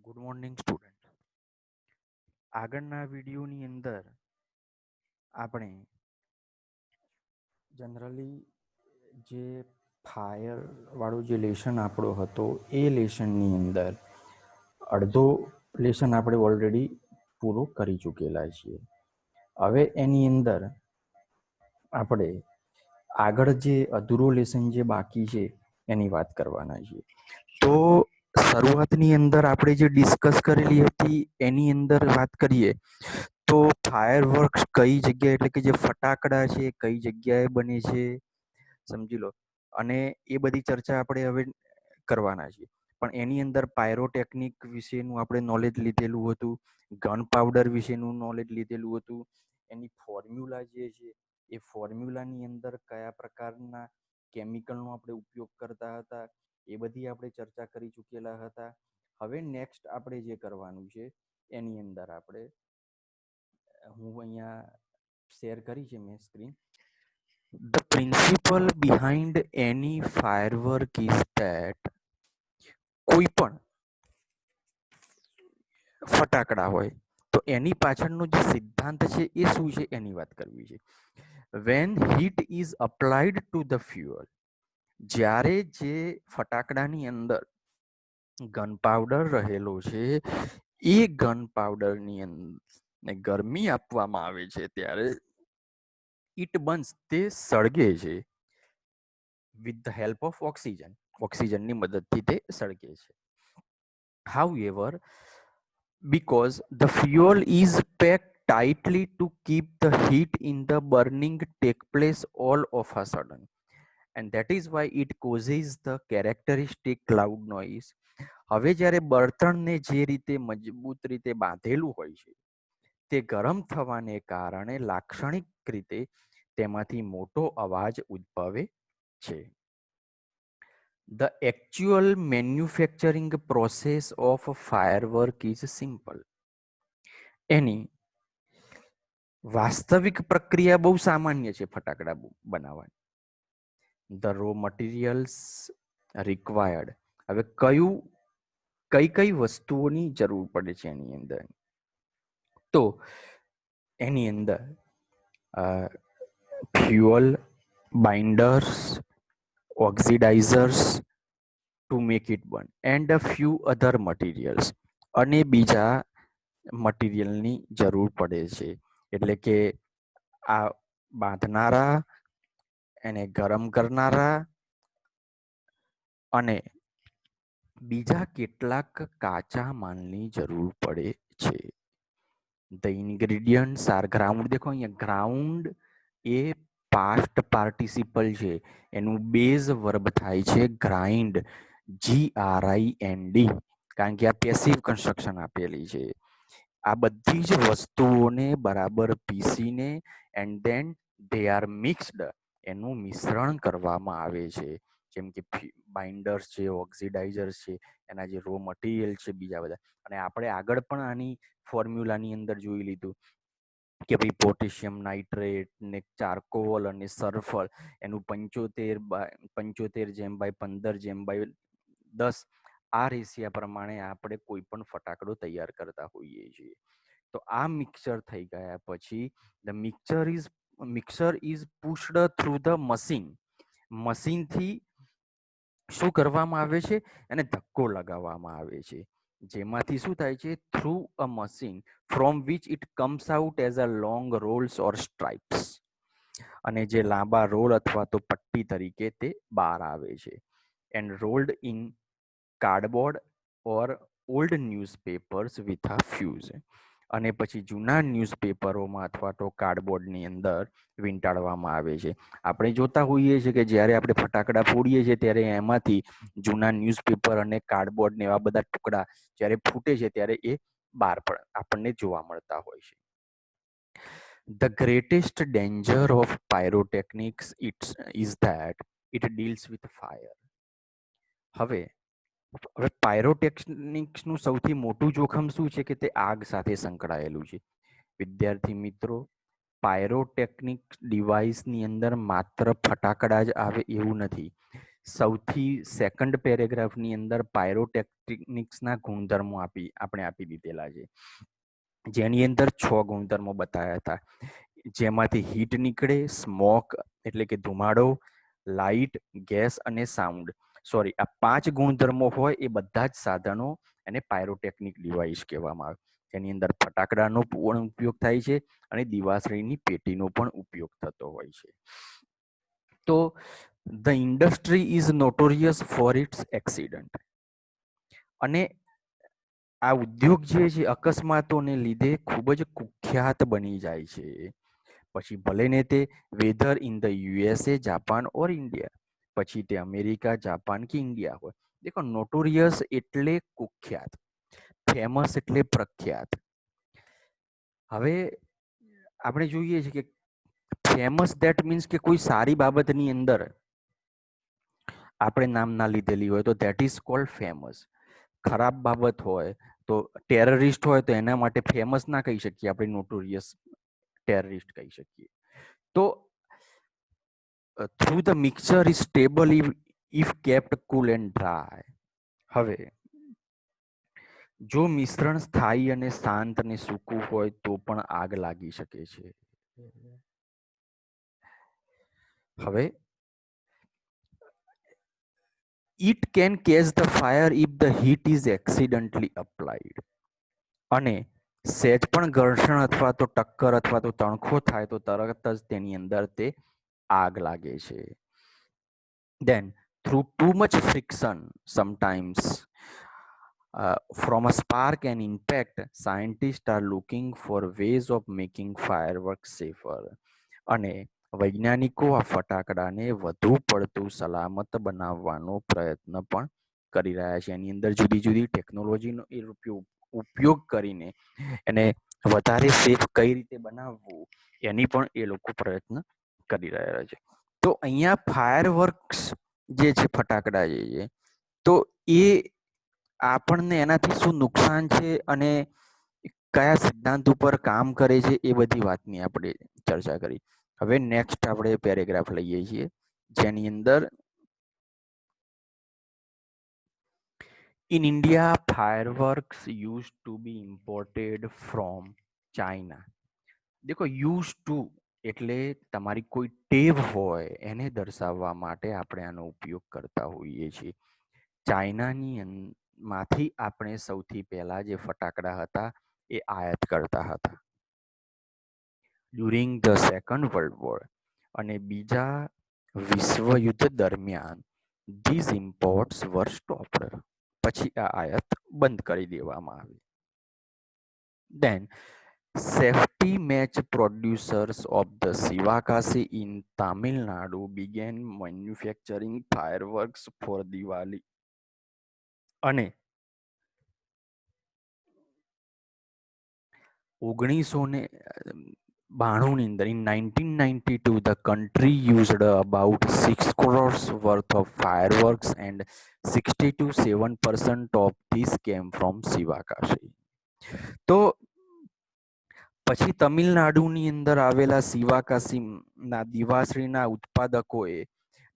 Good morning student. આગળના વિડીયોની અંદર આપણે જનરલી જે ફાયર વાળું જે લેસન આપણો હતો એ લેસનની અંદર અડધો લેસન આપણે ઓલરેડી પૂરો કરી ચૂકેલા છીએ. હવે એની અંદર આપણે આગળ જે અધૂરો લેસન જે બાકી છે એની વાત કરવાના છીએ. તો શરૂઆતની અંદર આપણે જે ડિસ્કસ કરેલી હતી એની અંદર વાત કરીએ તો ફાયરવર્ક્સ કઈ જગ્યાએ એટલે કે જે ફટાકડા છે કઈ જગ્યાએ બને છે સમજી લો, અને એ બધી ચર્ચા આપણે હવે કરવાના છીએ. પણ એની અંદર પાયરોટેકનિક વિશેનું આપણે નોલેજ લીધેલું હતું, ગન પાવડર વિશેનું નોલેજ લીધેલું હતું, એની ફોર્મ્યુલા જે છે એ ફોર્મ્યુલાની અંદર કયા પ્રકારના કેમિકલનો આપણે ઉપયોગ કરતા હતા એ બધી આપણે ચર્ચા કરી ચૂકેલા હતા. હવે નેક્સ્ટ આપણે જે કરવાનું છે એની અંદર આપણે હું અહીંયા શેર કરી છે મેં screen. The principle behind any firework is that કોઈ પણ ફટાકડા હોય તો એની પાછળનો જે સિદ્ધાંત છે એ શું છે એની વાત કરવી છે. When heat is applied to the fuel, જ્યારે જે ફટાકડાની અંદર ગન પાવડર રહેલો છે એ ગન પાવડરની અંદર ગરમી આપવામાં આવે છે ત્યારે ઇટ બર્ન્સ, તે સળગે છે with the help of oxygen, ઓક્સિજનની મદદથી તે સળગે છે. However, because the fuel is packed tightly to keep the heat in the burning take place all of a sudden, and that is why it causes the characteristic loud noise. હવે જ્યારે બળતણને જે રીતે મજબૂત રીતે બાંધેલું હોય છે તે ગરમ થવાને કારણે લાક્ષણિક રીતે તેમાંથી મોટો અવાજ ઉદ્ભવે છે. The actual manufacturing process of a firework is simple. એની વાસ્તવિક પ્રક્રિયા બહુ સામાન્ય છે ફટાકડા બનાવવાની. The raw materials required. હવે કઈ કઈ વસ્તુઓની જરૂર પડે છે એની અંદર, તો એની અંદર fuel, binders, oxidisers to make it burn and a few other materials, અને બીજા મટીરિયલની જરૂર પડે છે. એટલે કે આ બાંધનારા, એને ગરમ કરનારા અને બીજા કેટલાક કાચા માલની જરૂર પડે છે. The ingredients are ground. દેખો અહીંયા ગ્રાઉન્ડ એ પાસ્ટ પાર્ટિસિપલ છે, એનું બેઝ વર્બ થાય છે ગ્રાઇન્ડ, GRIND, કારણ કે આ પેસિવ કન્સ્ટ્રક્શન આપેલી છે. આ બધી જ વસ્તુઓને બરાબર પીસીને and then they are mixed, એનું મિશ્રણ કરવામાં આવે છે. જેમ કે બાઇન્ડર્સ છે, ઓક્સિડાઇઝર્સ છે, એના જે રો મટીરિયલ છે બીજા બધા. અને આપણે આગળ પણ આની ફોર્મ્યુલાની અંદર જોઈ લીધું કે ભાઈ પોટેશિયમ નાઇટ્રેટ ને ચારકોલ અને સલ્ફર એનું 75/15/10 આ રેશિયા પ્રમાણે આપણે કોઈ પણ ફટાકડો તૈયાર કરતા હોઈએ છીએ. તો આ મિક્સર થઈ ગયા પછી the mixer is pushed through the machine. મશીનથી શું કરવામાં આવે છે, એને ધક્કો લગાવવામાં આવે છે, જેમાંથી શું થાય છે, through a machine from which it comes out as a long rolls or stripes, અને જે લાંબા રોલ અથવા તો પટ્ટી તરીકે તે બહાર આવે છે. And rolled in cardboard or old newspapers with a fuse, અને પછી જૂના ન્યૂઝપેપરોમાં અથવા તો કાર્ડબોર્ડની અંદર વીંટાળવામાં આવે છે. આપણે જોતા હોઈએ છીએ કે જ્યારે આપણે ફટાકડા ફોડીએ છીએ ત્યારે એમાંથી જૂના ન્યૂઝપેપર અને કાર્ડબોર્ડ ને એવા બધા ટુકડા જ્યારે ફૂટે છે ત્યારે એ બહાર પણ આપણને જોવા મળતા હોય છે. The greatest danger of pyrotechnics is that it deals with fire. હવે પાયરોટેક્નિક્સનું સૌથી મોટું જોખમ શું છે કે તે આગ સાથે સંકળાયેલું છે. વિદ્યાર્થી મિત્રો, પાયરોટેક્નિક ડિવાઇસની અંદર માત્ર ફટાકડા જ આવે એવું નથી. સૌથી સેકન્ડ પેરેગ્રાફની અંદર પાયરોટેક્નિક્સના ગુણધર્મો આપણે આપી દીધેલા છે, જેની અંદર 6 ગુણધર્મો બતાવ્યા હતા, જેમાંથી હીટ નીકળે, સ્મોક એટલે કે ધુમાડો, લાઇટ, ગેસ અને સાઉન્ડ. સોરી, આ 5 ગુણધર્મો હોય એ બધા જ સાધનો એને પાયરોટેકનિક ડિવાઇસ કહેવામાં આવે. જેની અંદર ફટાકડાનો પણ ઉપયોગ થાય છે અને દિવાસળીની પેટીનો પણ ઉપયોગ થતો હોય છે. તો the industry is notorious for its accident. અને આ ઉદ્યોગ જે છે અકસ્માતોને લીધે ખૂબ જ કુખ્યાત બની જાય છે. પછી ભલે ને તે whether in the USA, Japan or India, પછી તે અમેરિકા, જાપાન કે ઇન્ડિયા હોય. દેખો, નોટોરિયસ એટલે કુખ્યાત, ફેમસ એટલે પ્રખ્યાત. હવે આપણે જોઈએ છીએ કે ફેમસ ધેટ મીન્સ કે કોઈ સારી બાબતની અંદર આપણે નામ ના લીધેલી હોય તો ધેટ ઇઝ કોલ્ડ ફેમસ. ખરાબ બાબત હોય તો ટેરરિસ્ટ હોય તો એના માટે ફેમસ ના કહી શકીએ, આપણે નોટોરિયસ ટેરરિસ્ટ કહી શકીએ. તો through the mixer is stable if kept cool and dry. હવે જો મિશ્રણ સ્થાયી અને શાંત અને સૂકું હોય તો પણ આગ લાગી શકે છે. હવે it can catch the fire if the heat is accidentally applied. અને સહેજ પણ ઘર્ષણ અથવા તો ટક્કર અથવા તો તણખો થાય તો તરત જ તેની અંદર તે આગ લાગે છે. Then through too much friction sometimes from a spark and impact, scientists are looking for ways of making fireworks safer. અને વૈજ્ઞાનિકો આ ફટાકડાને વધુ પડતું સલામત બનાવવાનો પ્રયત્ન પણ કરી રહ્યા છે. એની અંદર જુદી જુદી ટેકનોલોજીનો એ ઉપયોગ કરીને એને વધારે સેફ કઈ રીતે બનાવવું એની પણ એ લોકો પ્રયત્ન કરી રહ્યા છે. તો અહીંયા ફાયરવર્ક્સ જે છે, ફટાકડા જે છે, તો એ આપણને એનાથી શું નુકસાન છે અને કયા સિદ્ધાંત ઉપર કામ કરે છે એ બધી વાતની આપણે ચર્ચા કરી. હવે નેક્સ્ટ આપણે પેરેગ્રાફ લઈએ છીએ, જેની અંદર in India fireworks used to be imported from China. દેખો, યુઝ ટુ એટલે તમારી કોઈ ટેવ હોય એને દર્શાવવા માટે આપણે આનો ઉપયોગ કરતા હોઈએ છીએ. ચાઇનાની માંથી આપણે સૌથી પહેલા જે ફટાકડા હતા એ આયાત કરતા હતા during the second world war. અને બીજા વિશ્વયુદ્ધ દરમિયાન ધીઝ ઇમ્પોર્ટ્સ વર સ્ટોપ્ડ. પછી આ આયાત બંધ કરી દેવામાં આવી. Then safety match producers of the Sivakasi in Tamil Nadu began manufacturing fireworks for Diwali. અને 1992 ની અંદર in 1992 the country used about 6 crores worth of fireworks and 60 to 7% of this came from Sivakasi. તો પછી તમિલનાડુની અંદર આવેલા સિવાકાસીના દિવાસળીના ઉત્પાદકોએ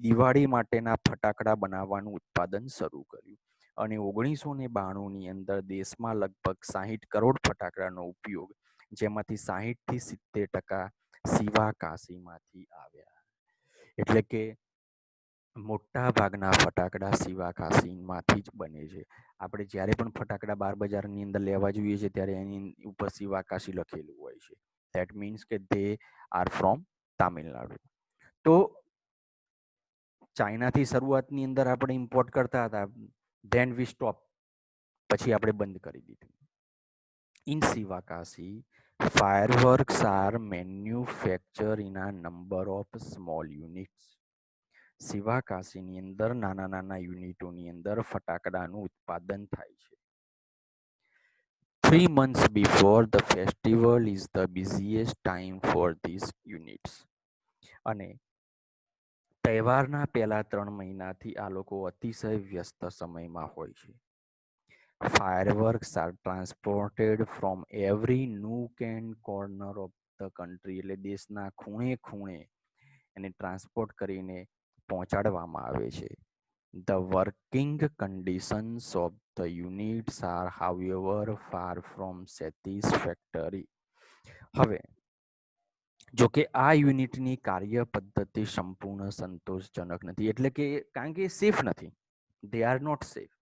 દિવાળી માટેના ફટાકડા બનાવવાનું ઉત્પાદન શરૂ કર્યું. અને 1992ની અંદર દેશમાં લગભગ 60 કરોડ ફટાકડાનો ઉપયોગ, જેમાંથી 60 થી 70% સિવાકાસીમાંથી આવ્યા. એટલે કે મોટા ભાગના ફટાકડા સિવાકાસીમાંથી જ બને છે. આપણે જ્યારે પણ ફટાકડા બાર બજારની અંદર લેવા જોઈએ છે ત્યારે એની ઉપર સિવાકાસી લખેલું હોય છે. ધેટ મીન્સ કે દે આર ફ્રોમ તામિલનાડુ. તો ચાઇનાથી શરૂઆતની અંદર આપણે ઇમ્પોર્ટ કરતા હતા, ધેન વી સ્ટોપ, પછી આપણે બંધ કરી દીધું. In Sivakasi fireworks are manufactured in a number of small units. સિવાકાસીની અંદર નાના નાના યુનિટોની અંદર ફટાકડાનું ઉત્પાદન થાય છે. 3 months before the festival is the busiest time for these units. અને તહેવારના પહેલા 3 મહિનાથી આ લોકો અતિશય વ્યસ્ત સમયમાં હોય છે. Fireworks are transported from every nook and corner of the country. એટલે દેશના ખૂણે ખૂણે એને ટ્રાન્સપોર્ટ કરીને પહોંચાડવામાં આવે છે. The working conditions of the units are however far from satisfactory. હવે જો કે આ યુનિટની કાર્ય પદ્ધતિ સંપૂર્ણ સંતોષજનક નથી, એટલે કે કારણ કે સેફ નથી. They are not safe.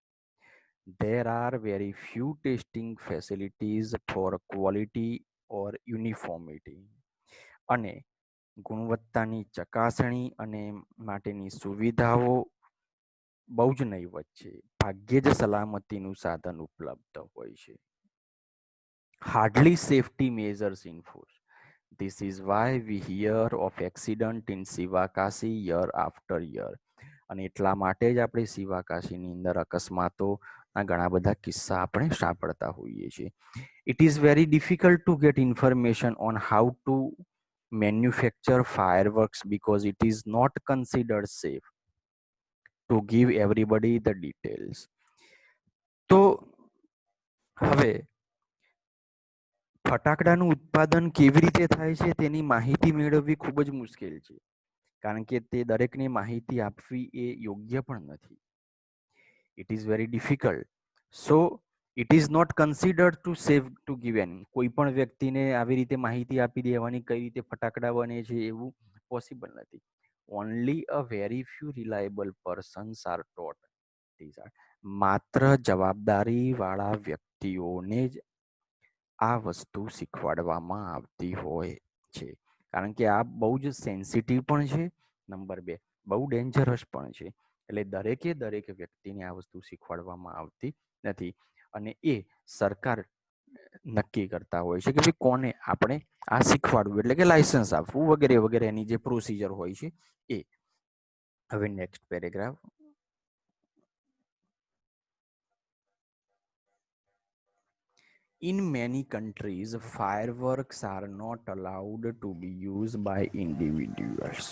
There are very few testing facilities for quality or uniformity. અને ગુણવત્તાની ચકાસણી અને માટેની સુવિધાઓ બહુ જ નહીવત છે. ભાગ્યે જ સલામતીનું સાધન ઉપલબ્ધ હોય છે. Hardly safety measures in force. This is why we hear of accident in Sivakasi year after year. અને એટલા માટે જ આપણે શિવાકાશીની અંદર અકસ્માતોના ઘણા બધા કિસ્સા આપણે સાંભળતા હોઈએ છીએ. It is very difficult to get information on how to manufacture fireworks because it is not considered safe to give everybody the details. તો હવે ફટાકડાનું ઉત્પાદન કેવી રીતે થાય છે તેની માહિતી મેળવવી ખૂબ જ મુશ્કેલ છે, કારણ કે તે દરેકને માહિતી આપવી એ યોગ્ય પણ નથી. It is very difficult. So it is not considered to save to give any. કોઈ પણ વ્યક્તિને આવી રીતે માહિતી આપી દેવાની કઈ રીતે ફટાકડા બને છે એવું પોસિબલ નથી. Only a very few reliable persons are taught. માત્ર જવાબદારી વાળા વ્યક્તિઓને જ આ વસ્તુ શીખવાડવામાં આવતી હોય છે, કારણ કે આ બહુ જ સેન્સિટિવ પણ છે. નંબર 2, બહુ ડેન્જરસ પણ છે. એટલે દરેક વ્યક્તિને આ વસ્તુ શીખવાડવામાં આવતી નથી. અને એ સરકાર નક્કી કરતા હોય છે કે ભાઈ કોને આપણે આ શીખવાડવું, એટલે કે લાયસન્સ આપવું વગેરે વગેરે એની જે પ્રોસિજર હોય છે એ. હવે next paragraph. In many countries, fireworks are not allowed to be used by individuals.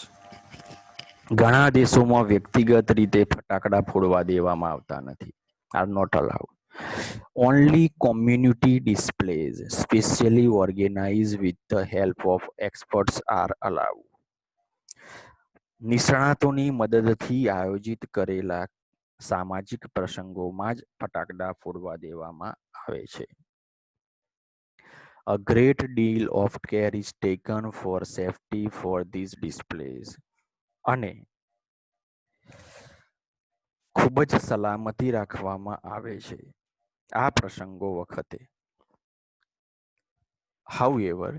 ઘણા દેશોમાં વ્યક્તિગત રીતે ફટાકડા ફોડવા દેવામાં આવતા નથી. Are not allowed. Only community displays, specially organized with the help of experts, are allowed. નિષ્ણાતોની મદદથી આયોજિત કરેલા સામાજિક પ્રસંગોમાં જ ફટાકડા ફોડવા દેવામાં આવે છે. A great deal of care is taken for safety for these displays. અને ખૂબ જ સલામતી રાખવામાં આવે છે આ પ્રસંગો વખતે. However,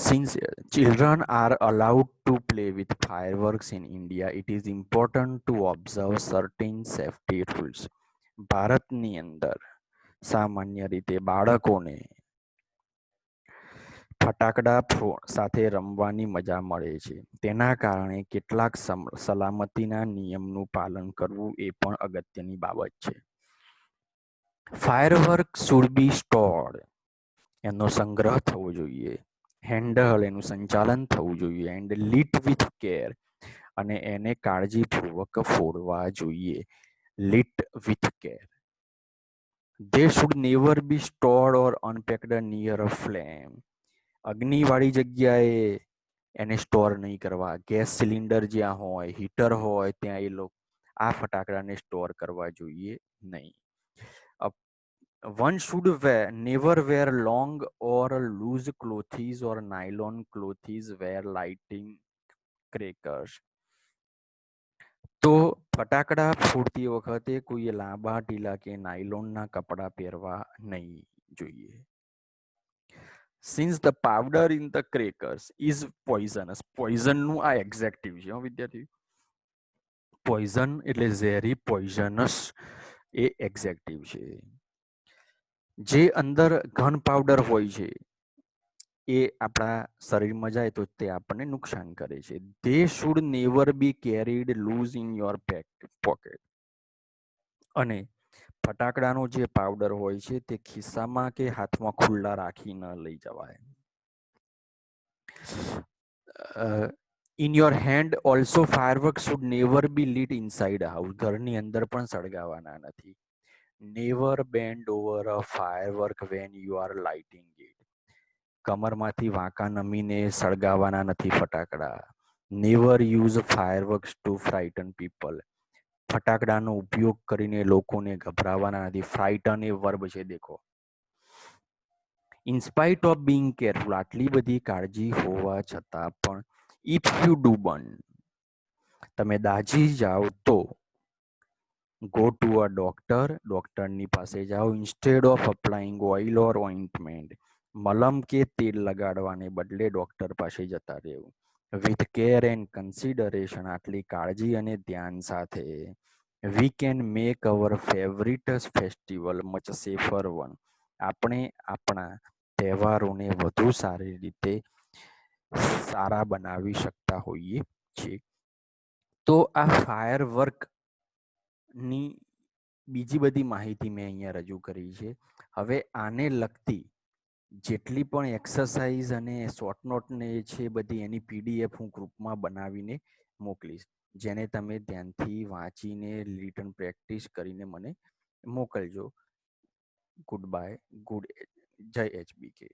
since children are allowed to play with fireworks in India, it is important to observe certain safety rules. ભારતની અંદર સામાન્ય રીતે બાળકોને ફટાકડા સાથે રમવાની મજા મળે છે. તેના કારણે કેટલાક સલામતીના નિયમનું પાલન કરવું એ પણ અગત્યની બાબત છે. Firework should be stored. એનો સંગ્રહ થવો જોઈએ. હેન્ડલ એનું સંચાલન થવું જોઈએ. And lit with care. અને એને કાળજીપૂર્વક ફોડવા જોઈએ. Lit with care. They should never be stored or unpacked near a flame. અગ્નિવાળી જગ્યાએ એને સ્ટોર નહીં કરવા. ગેસ સિલિન્ડર જ્યાં હોય, હીટર હોય ત્યાં એ લોકો આ ફટાકડાને સ્ટોર કરવા જોઈએ નહીં. One should never wear long or loose clothes or nylon clothes where lighting crackers. તો ફટાકડા ફોડતી વખતે કોઈ લાંબા ઢીલા કે નાયલોનના કપડા પહેરવા નહીં જોઈએ. Since the powder in the crackers is poisonous. Poison નું આ એક્ઝેક્ટિવ છે વિદ્યાર્થી. પોઈઝન એટલે ઝેરી, પોઈઝનસ એ એક્ઝેક્ટિવ છે. જે અંદર ઘન પાવડર હોય છે એ આપણા શરીરમાં જાય તો તે આપણને નુકસાન કરે છે. They should never be carried loose in your pocket. અને ફટાકડાનો જે પાવડર હોય છે તે ખિસ્સામાં કે હાથમાં ખુલ્લા રાખી ન લઈ જવાય. In your hand also, fireworks should never be lit inside a house. ઘરની અંદર પણ સળગાવવાના નથી. Never bend over a firework when you are lighting it. કમરમાંથી વાંકા નમીને સળગાવવાના નથી ફટાકડા. Never use fireworks to frighten people. ફટાકડાનો ઉપયોગ કરીને લોકોને ગભરાવાના નથી. ફ્રાઇટન એ વર્બ છે, દેખો. ઇન્સ્પાઇટ ઓફ બિંગ કેરફુલ, આટલી બધી કાળજી હોવા છતાં પણ, ઇફ યુ ડુ બર્ન, તમે દાઝી જાઓ તો, ગો ટુ અ ડોક્ટર, ડોક્ટરની પાસે જાઓ. Instead of applying oil or ointment, મલમ કે તેલ લગાડવાને બદલે ડોક્ટર પાસે જતા રહેવું. વિથ કેર એન્ડ કન્સિડરેશન, આટલી કાળજી અને ધ્યાન સાથે, we can make hour favourite festival much safer one, આપણે આપણા તહેવારોને વધુ સારી રીતે સારા બનાવી શકતા હોઈએ છીએ. તો આ ફાયર વર્કની બીજી બધી માહિતી મેં અહીંયા રજૂ કરી છે. હવે આને લગતી જેટલી પણ એક્સરસાઇઝ અને શોર્ટ નોટને છે બધી એની પીડીએફ હું ગ્રુપમાં બનાવીને મોકલીશ, જેને તમે ધ્યાનથી વાંચીને રિટન પ્રેક્ટિસ કરીને મને મોકલજો. ગુડ બાય, જય HBK.